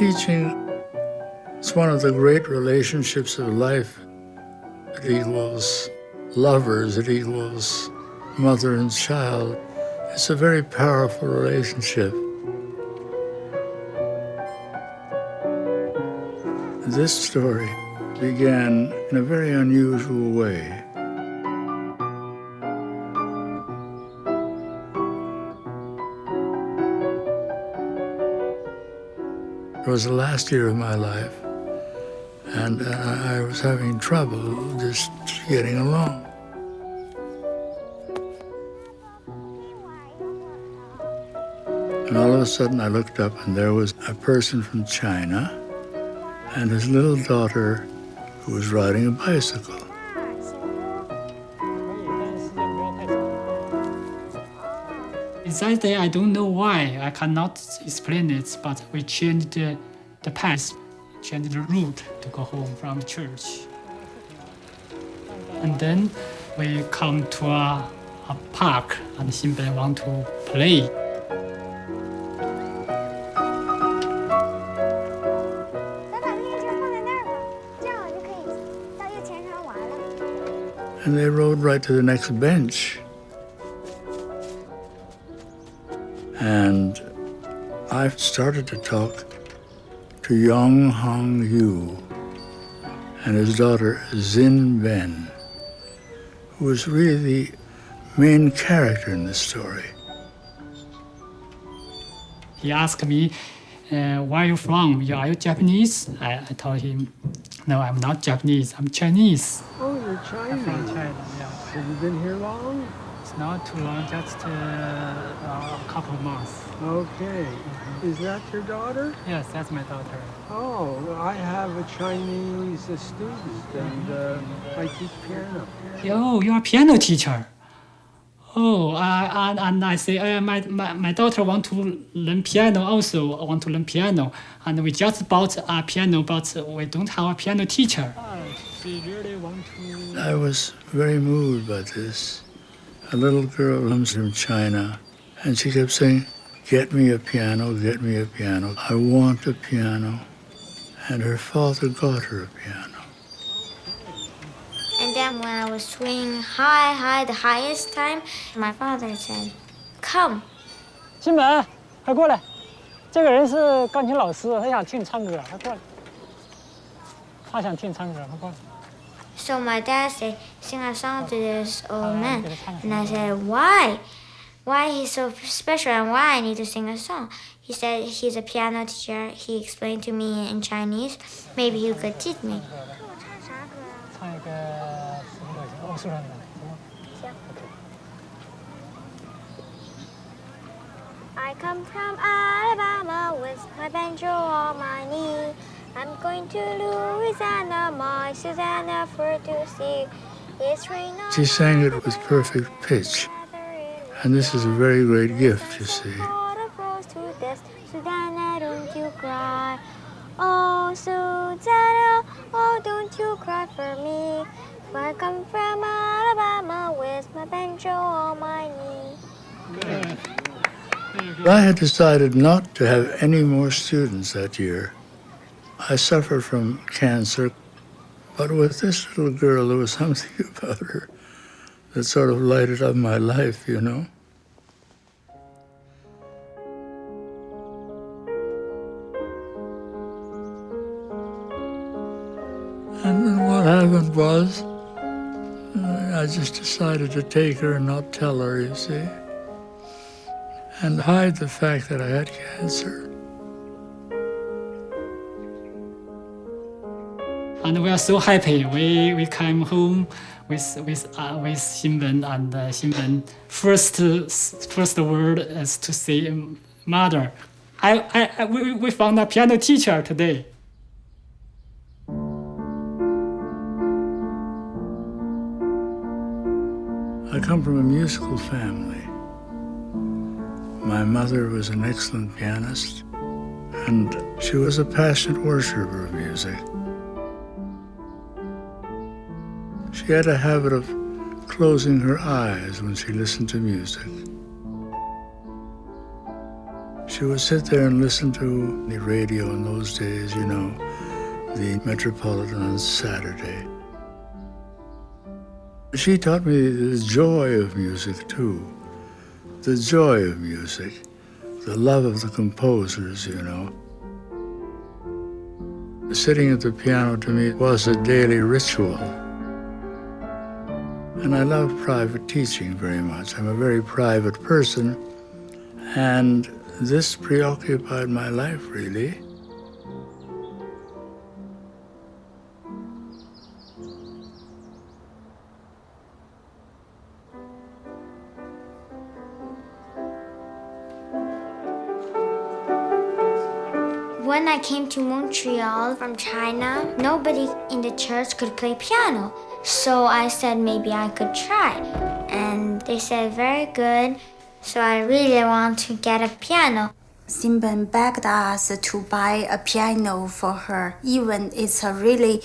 teaching is one of the great relationships of life. It equals lovers, it equals mother and child. It's a very powerful relationship. This story began in a very unusual way. It was the last year of my life, and I was having trouble just getting along. And all of a sudden I looked up and there was a person from China and his little daughter who was riding a bicycle. That day, I don't know why. I cannot explain it, but we changed the path, changed the route to go home from church. And then we come to a park, and Xin Ben want to play. And they rode right to the next bench. And I started to talk to Yong Hong Yu and his daughter Xin Ben, who was really the main character in this story. He asked me, where are you from? Are you Japanese? I told him, no, I'm not Japanese, I'm Chinese. Oh, you're Chinese? I'm from China, yeah. Have you been here long? It's not too long, just a couple of months. Okay. Is that your daughter? Yes, that's my daughter. Oh, I have a Chinese student, and I teach piano. Oh, you're a piano teacher. Oh, and I say, my daughter want to learn piano also. I want to learn piano. And we just bought a piano, but we don't have a piano teacher. She really want to... I was very moved by this. A little girl comes from China, and she kept saying, get me a piano, get me a piano. I want a piano. And her father got her a piano. And then when I was swinging high, the highest time, my father said, come. 新本，快过来！这个人是钢琴老师，他想听你唱歌，快过来。他想听你唱歌，快过来。 So my dad said, sing a song to this old man. And I said, why? Why he's so special and why I need to sing a song? He said he's a piano teacher. He explained to me in Chinese. Maybe you could teach me. I come from Alabama with my banjo on my knee. I'm going to Louisiana, my Susanna for to see. It's rain on. She sang it with perfect pitch. And this is a very great gift, you see. Susanna, don't you cry. Oh, Susanna, oh, don't you cry for me. I come from Alabama with my banjo on my knee. I had decided not to have any more students that year. I suffered from cancer, but with this little girl, there was something about her that sort of lighted up my life, you know? And then what happened was, I just decided to take her and not tell her, you see, and hide the fact that I had cancer. And we are so happy. We came home with Xin Ben, and Xin Ben first word is to say mother. We found a piano teacher today. I come from a musical family. My mother was an excellent pianist, and she was a passionate worshiper of music. She had a habit of closing her eyes when she listened to music. She would sit there and listen to the radio in those days, you know, the Metropolitan on Saturday. She taught me the joy of music, too. The joy of music, the love of the composers, you know. Sitting at the piano to me was a daily ritual. And I love private teaching very much. I'm a very private person, and this preoccupied my life, really. When I came to Montreal from China, nobody in the church could play piano. So I said maybe I could try. And they said very good. So I really want to get a piano. Xin Ben begged us to buy a piano for her, even it's a really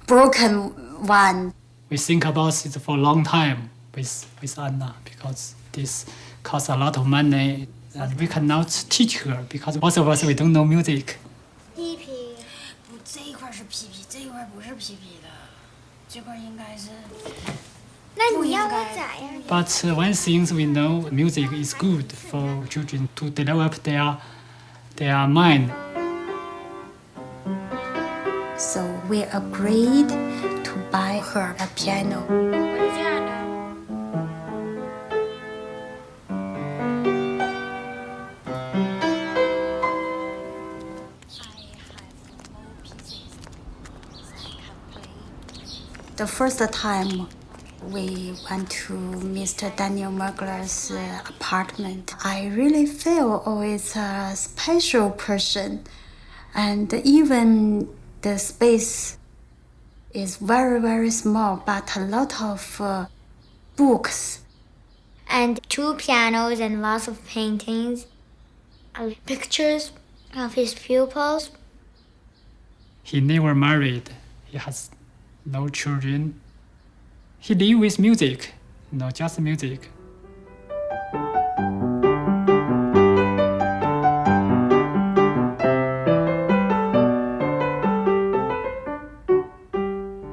broken one. We think about it for a long time with Anna because this costs a lot of money and we cannot teach her because both of us we don't know music. 屁屁，不，这一块是屁屁，这一块不是屁屁的，这块应该是。那你要我咋样？ But one thing we know, music is good for children to develop their mind. So we agreed to buy her a piano. 我是这样的。 The first time we went to Mr. Daniel Mergler's apartment, I really feel always a special person. And even the space is very, very small, but a lot of books. And 2 pianos and lots of paintings, pictures of his pupils. He never married. He has no children. He live with music, not just music.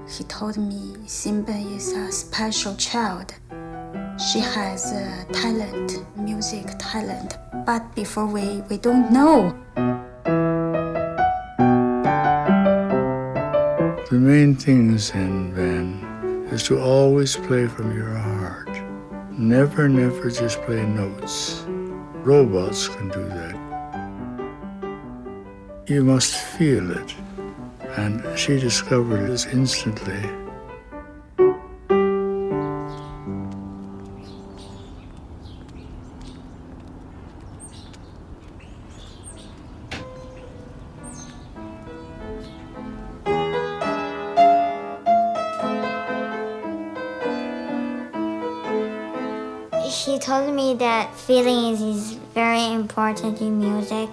He told me Xin Ben is a special child. She has talent, music talent, but before we don't know. The main thing, Xin Ben, is to always play from your heart. Never, never just play notes. Robots can do that. You must feel it. And she discovered this instantly. He told me that feelings is very important in music.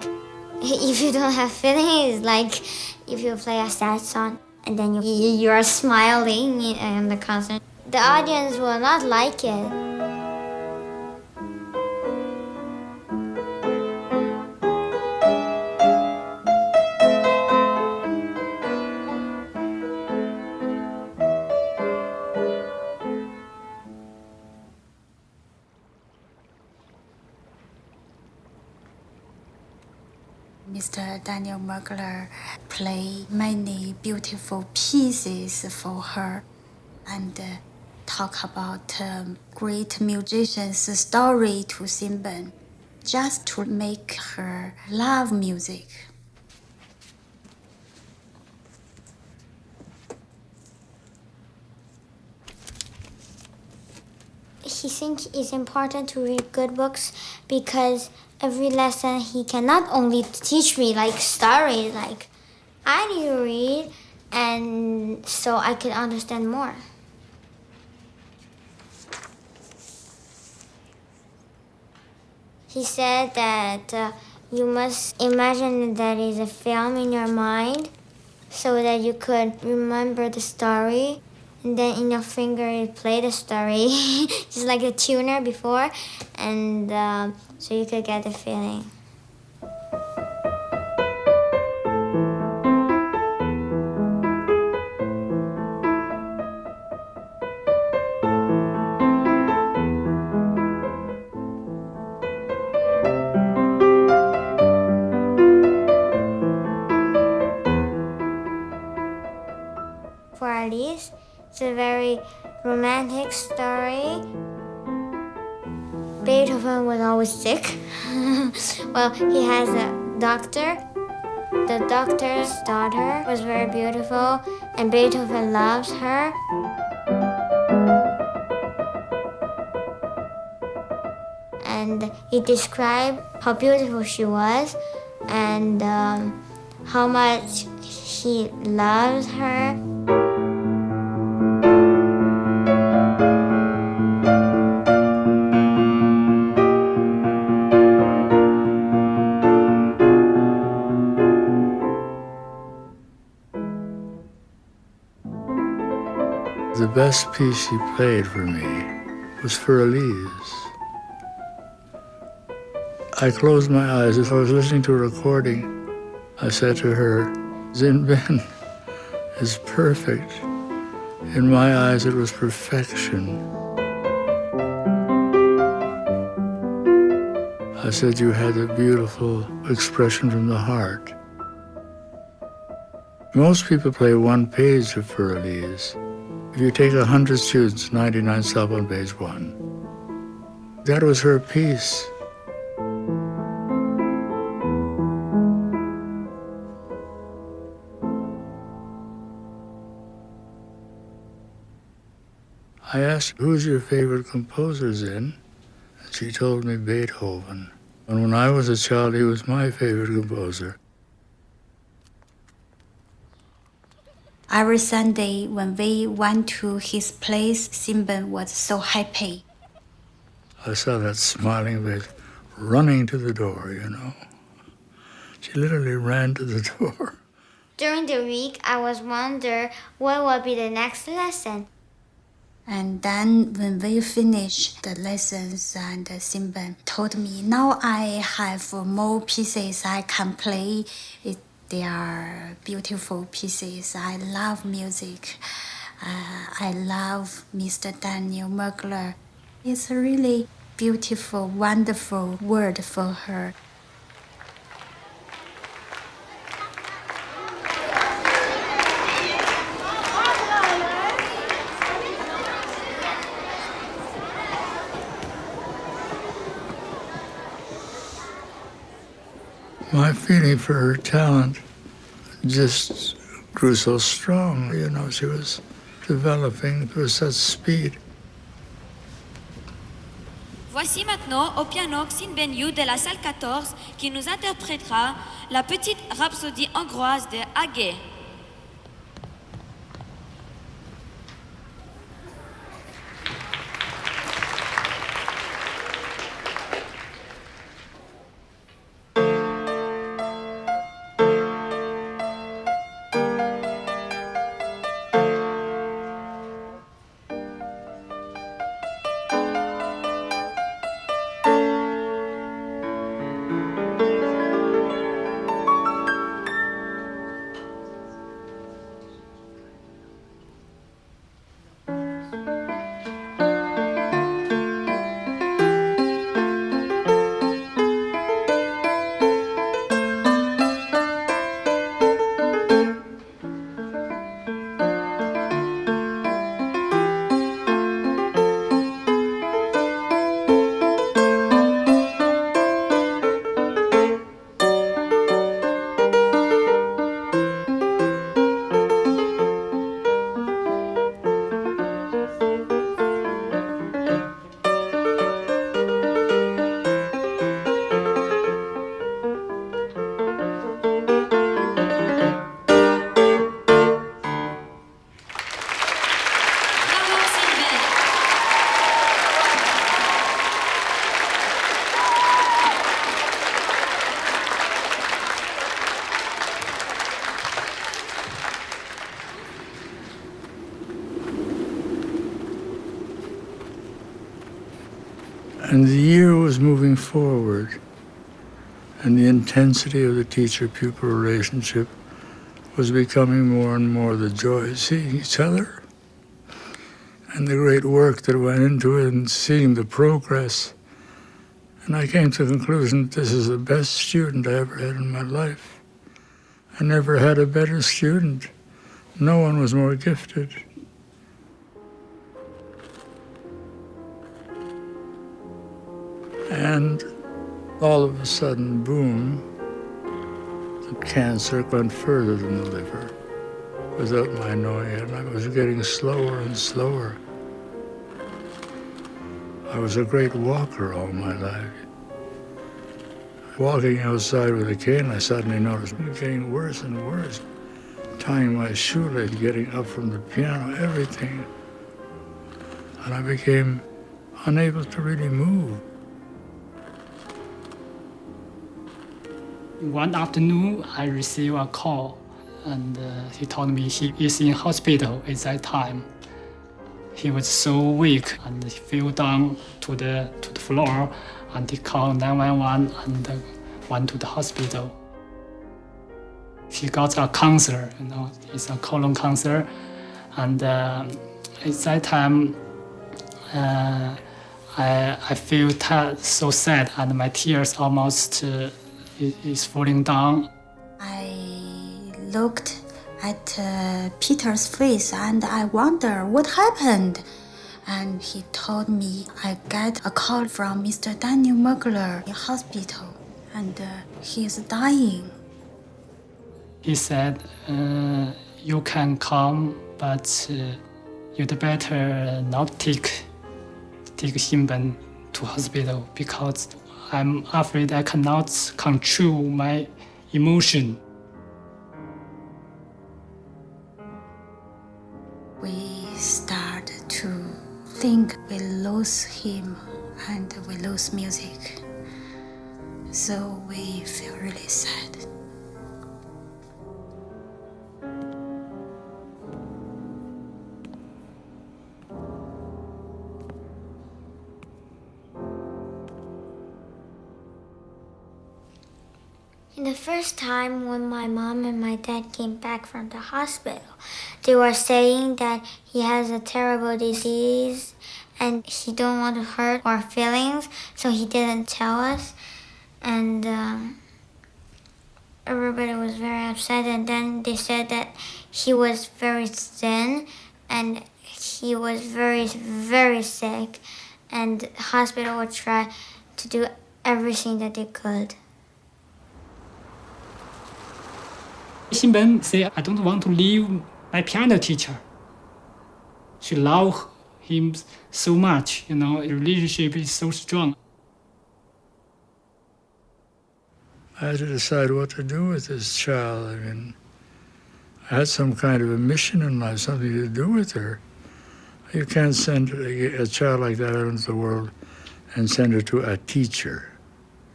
If you don't have feelings, like if you play a sad song and then you are smiling in the concert, the audience will not like it. Mr. Daniel Mergler played many beautiful pieces for her and talk about great musicians' story to Xin Ben, just to make her love music. He thinks it's important to read good books because every lesson he can not only teach me like stories, like I need to read, and so I can understand more. He said that you must imagine that is a film in your mind so that you could remember the story. And then in your finger you play the story, just like a tuner before, and so you could get the feeling. piece. It's a very romantic story. Beethoven was always sick. Well, he has a doctor. The doctor's daughter was very beautiful, and Beethoven loves her. And he described how beautiful she was and how much he loves her. The best piece she played for me was for Elise. I closed my eyes as I was listening to a recording. I said to her, Xin Ben is perfect. In my eyes, it was perfection. I said, you had a beautiful expression from the heart. Most people play one page of Für Elise. If you take 100 students, 99 stop on page 1. That was her piece. I asked, who's your favorite composer, Xin? And she told me Beethoven. And when I was a child, he was my favorite composer. Every Sunday when we went to his place, Xin Ben was so happy. I saw that smiling face running to the door, you know. She literally ran to the door. During the week, I was wondering what would be the next lesson. And then when we finished the lessons, and Xin Ben told me, now I have more pieces I can play. They are beautiful pieces. I love music. I love Mr. Daniel Mergler. It's a really beautiful, wonderful word for her. My feeling for her talent just grew so strong. You know, she was developing with such speed. Voici maintenant au piano Xin Ben de la salle 14 qui nous interprétera la petite rhapsodie hongroise de Haguet. And the year was moving forward, and the intensity of the teacher-pupil relationship was becoming more and more the joy of seeing each other and the great work that went into it and seeing the progress. And I came to the conclusion that this is the best student I ever had in my life. I never had a better student. No one was more gifted. And all of a sudden, boom, the cancer went further than the liver without my knowing it. And I was getting slower and slower. I was a great walker all my life. Walking outside with a cane, I suddenly noticed it was getting worse and worse. Tying my shoelace, getting up from the piano, everything. And I became unable to really move. One afternoon, I received a call, and he told me he is in hospital at that time. He was so weak, and he fell down to the floor, and he called 911 and went to the hospital. He got a cancer, it's a colon cancer, and at that time, I feel so sad, and my tears almost is falling down. I looked at Peter's face and I wondered what happened. And he told me I got a call from Mr. Daniel Mergler in hospital, and he is dying. He said, you can come, but you'd better not take Xin Ben to hospital because I'm afraid I cannot control my emotion. We start to think we lose him and we lose music. So we feel really sad. The first time when my mom and my dad came back from the hospital, they were saying that he has a terrible disease and he don't want to hurt our feelings, so he didn't tell us. And everybody was very upset, and then they said that he was very thin and he was very, very sick, and the hospital would try to do everything that they could. Xin Ben said, I don't want to leave my piano teacher. She loved him so much, the relationship is so strong. I had to decide what to do with this child. I mean, I had some kind of a mission in life, something to do with her. You can't send a child like that out into the world and send her to a teacher.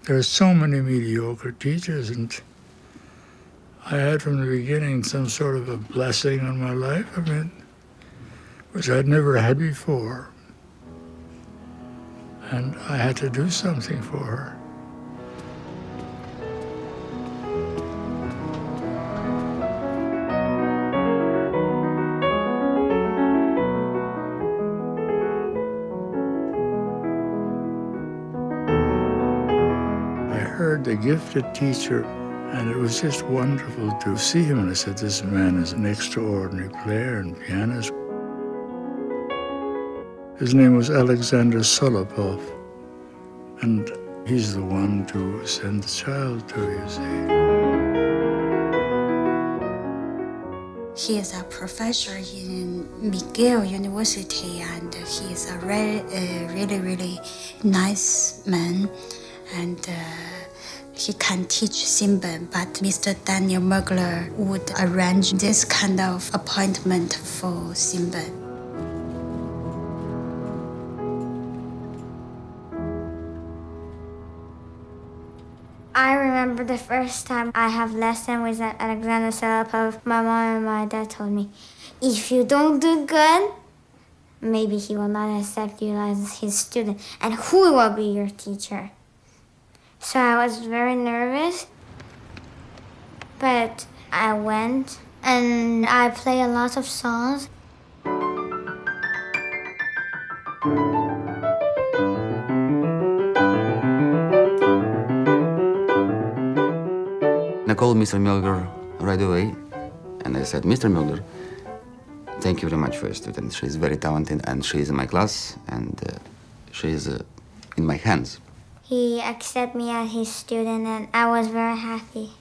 There are so many mediocre teachers, and I had from the beginning some sort of a blessing on my life, which I'd never had before. And I had to do something for her. I heard the gifted teacher, and it was just wonderful to see him. And I said, this man is an extraordinary player and pianist. His name was Alexander Solopov, and he's the one to send the child to, you see. He is a professor in McGill University, and he is a really, really nice man. And he can teach Xin Ben, but Mr. Daniel Mergler would arrange this kind of appointment for Xin Ben. I remember the first time I have lesson with Alexander Solopov, my mom and my dad told me, if you don't do good, maybe he will not accept you as his student, and who will be your teacher? So I was very nervous, but I went and I played a lot of songs. I called Mr. Mergler right away, and I said, Mr. Mergler, thank you very much for your student. She's very talented, and she's in my class, and she's in my hands. He accepted me as his student, and I was very happy.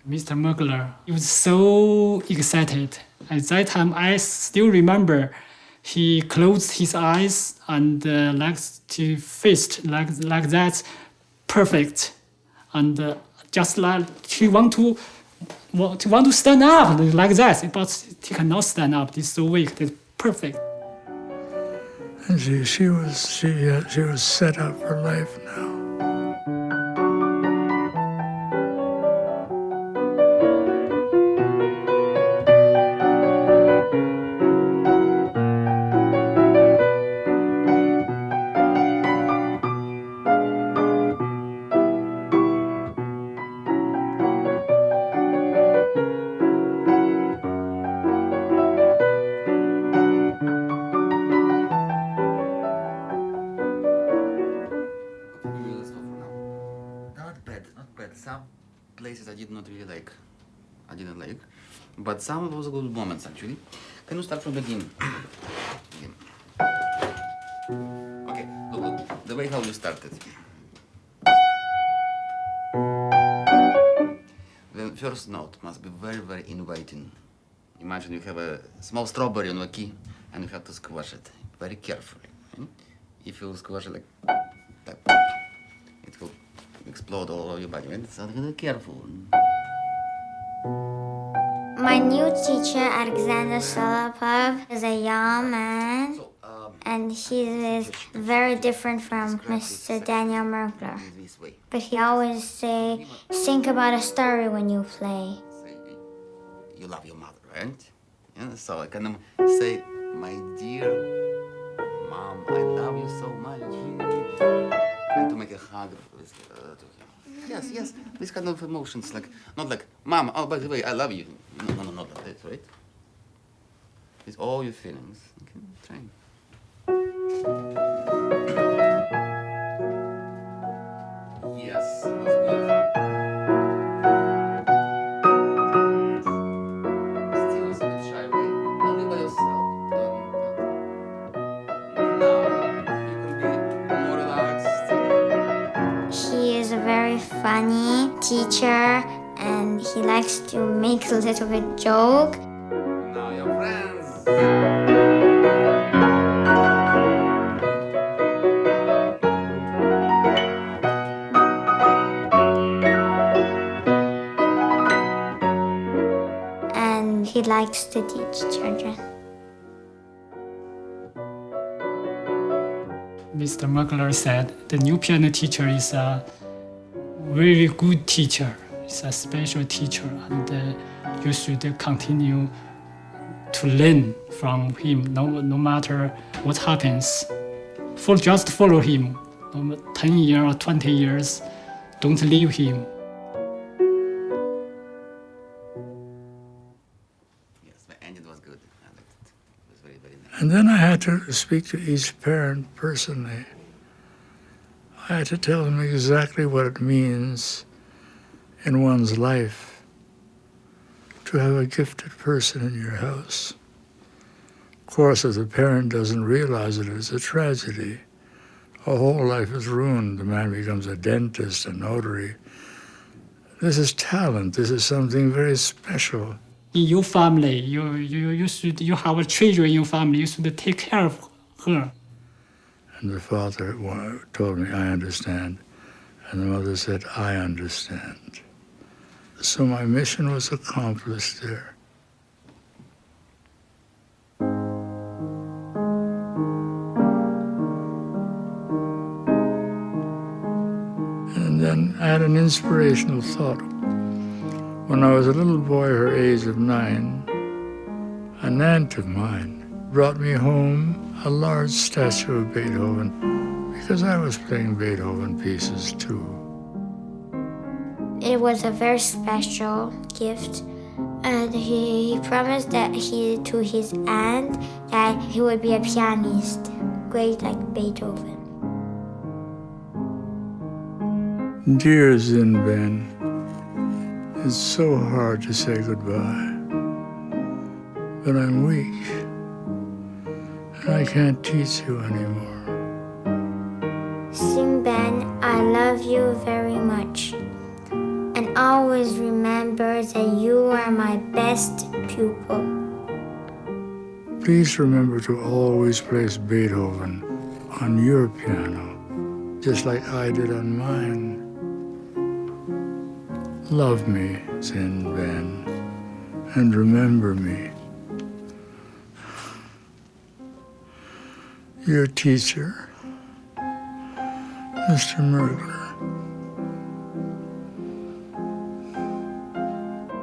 Mr. Mergler, he was so excited. At that time, I still remember he closed his eyes and like to fist like that, perfect, and just like he want to stand up like that, but he cannot stand up. He's so weak. It's perfect. And she was set up for life now. Some places I didn't like, but some of those good moments actually. Can you start from the beginning? Okay, look, the way how you started. The first note must be very, very inviting. Imagine you have a small strawberry on a key and you have to squash it very carefully. If you squash it like that, it will explode all over your body, right? So be careful. My new teacher, Alexander Solopov, is a young man, and he is very different from Mr. Daniel Mergler. But he always say, think about a story when you play. Say, you love your mother, right? Yeah, so I can say, my dear mom, I love you so much. And to make a hug with to him. Yes, these kind of emotions, like not like, Mom, oh, by the way, I love you. No, not like that, right? It's all your feelings. Okay, try. Yes, it was good. Still is a bit shy, right? Only by yourself. Now you can be more relaxed. He is a very funny teacher, and he likes to make a little bit joke. Now your friends. And he likes to teach children. Mr. Mergler said the new piano teacher is a very good teacher. He's a special teacher, and you should continue to learn from him, no matter what happens. Just follow him. 10 years or 20 years, don't leave him. Yes, the ending was good. I liked it. It was very, very nice. And then I had to speak to each parent personally. I had to tell them exactly what it means in one's life to have a gifted person in your house. Of course, if the parent doesn't realize it, it's a tragedy. A whole life is ruined. The man becomes a dentist, a notary. This is talent. This is something very special. In your family, you have a treasure in your family. You should take care of her. And the father told me, I understand. And the mother said, I understand. So my mission was accomplished there. And then I had an inspirational thought. When I was a little boy, her age of 9, an aunt of mine brought me home a large statue of Beethoven because I was playing Beethoven pieces too. It was a very special gift, and he promised to his aunt that he would be a pianist, great like Beethoven. Dear Xin Ben, it's so hard to say goodbye, but I'm weak, and I can't teach you anymore. Xin Ben, I love you very much. And always remember that you are my best pupil. Please remember to always place Beethoven on your piano, just like I did on mine. Love me, Xin Ben, and remember me. Your teacher, Mr. Mergler.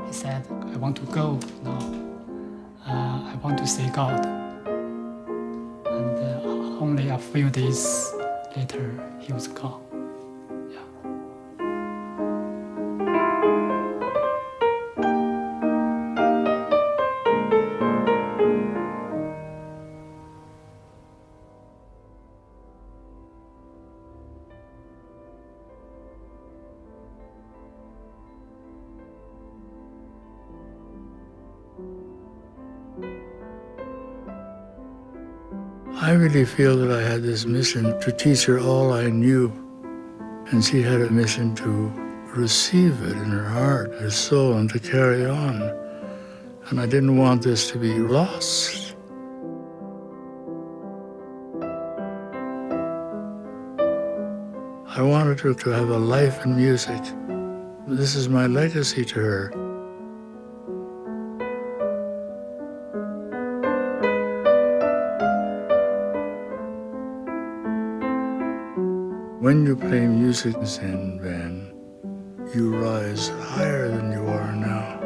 He said, I want to go now. I want to see God. And only a few days later, he was gone. Yeah. I really feel that I had this mission to teach her all I knew, and she had a mission to receive it in her heart, her soul, and to carry on. And I didn't want this to be lost. I wanted her to have a life in music. This is my legacy to her. When you play music, Xin Ben, you rise higher than you are now.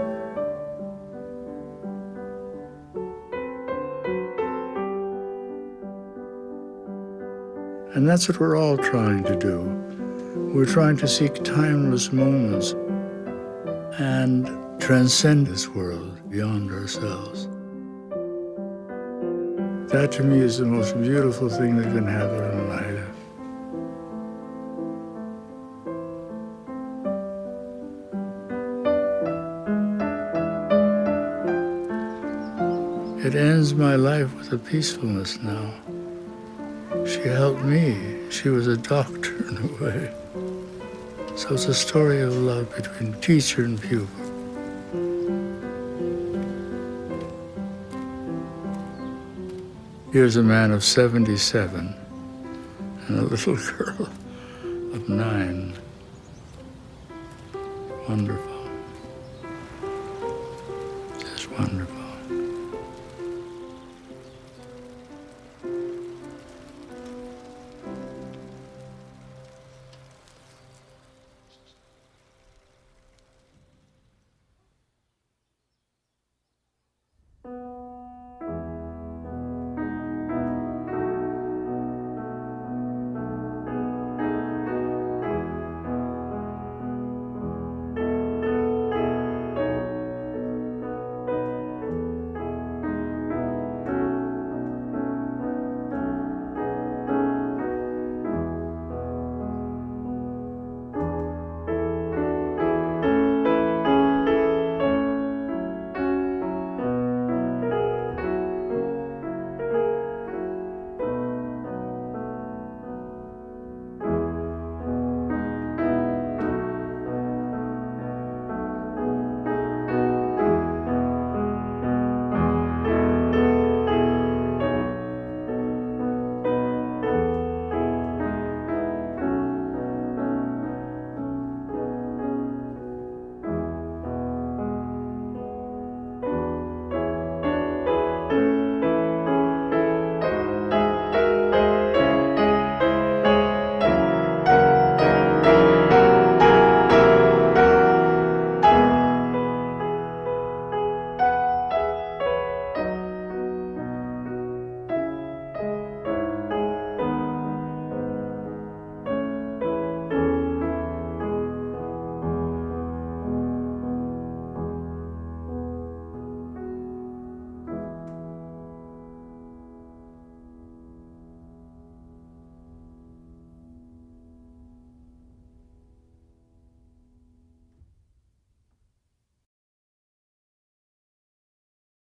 And that's what we're all trying to do. We're trying to seek timeless moments and transcend this world beyond ourselves. That to me is the most beautiful thing that can happen in life. It ends my life with a peacefulness now. She helped me. She was a doctor in a way. So it's a story of love between teacher and pupil. Here's a man of 77 and a little girl of 9. Wonderful. Just wonderful.